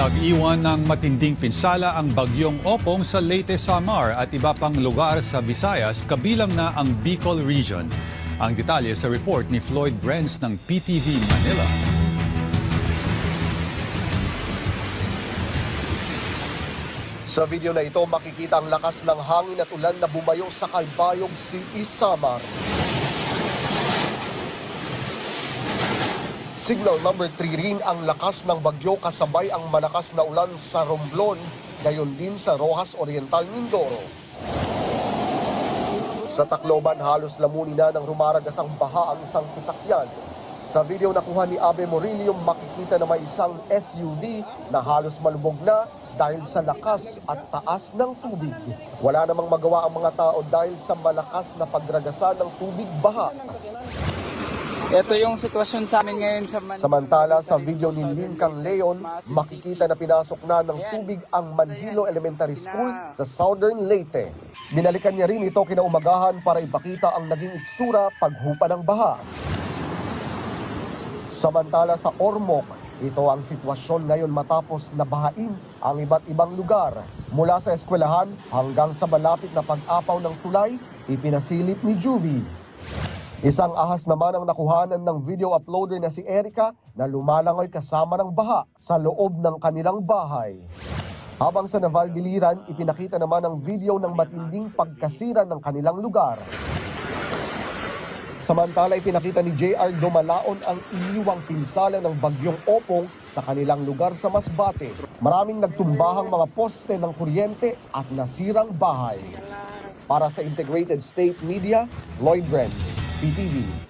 Nag-iwan ng matinding pinsala ang bagyong Opong sa Leyte, Samar at iba pang lugar sa Visayas kabilang na ang Bicol Region. Ang detalye sa report ni Floyd Brenz ng PTV Manila. Sa video na ito makikita ang lakas ng hangin at ulan na bumayo sa Calbayog City, Samar. Signal number 3 rin ang lakas ng bagyo kasabay ang malakas na ulan sa Romblon, gayon din sa Rojas Oriental, Mindoro. Sa Tacloban, halos lamunin na ng rumaragas ang baha ang isang sasakyan. Sa video nakuha ni Abe Morillo, makikita na may isang SUV na halos malubog na dahil sa lakas at taas ng tubig. Wala namang magawa ang mga tao dahil sa malakas na pagragasa ng tubig baha. Ito yung sitwasyon sa amin ngayon sa Samantala, sa video ni Lincang Leon, makikita na pinasok na ng tubig ang Manhilo Elementary School sa Southern Leyte. Binalikan niya rin ito kinaumagahan para ipakita ang naging itsura paghupa ng baha. Samantala sa Ormoc, ito ang sitwasyon ngayon matapos nabahain ang iba't ibang lugar. Mula sa eskwelahan hanggang sa malapit na pag-apaw ng tulay, ipinasilip ni Juvie. Isang ahas naman ang nakuhanan ng video uploader na si Erica na lumalangoy kasama ng baha sa loob ng kanilang bahay. Habang sa Naval Biliran, ipinakita naman ang video ng matinding pagkasira ng kanilang lugar. Samantala, ipinakita ni JR Dumalaon ang iniwang pinsala ng bagyong Opong sa kanilang lugar sa Masbate. Maraming nagtumbahang mga poste ng kuryente at nasirang bahay. Para sa Integrated State Media, Lloyd Brenz, PTV.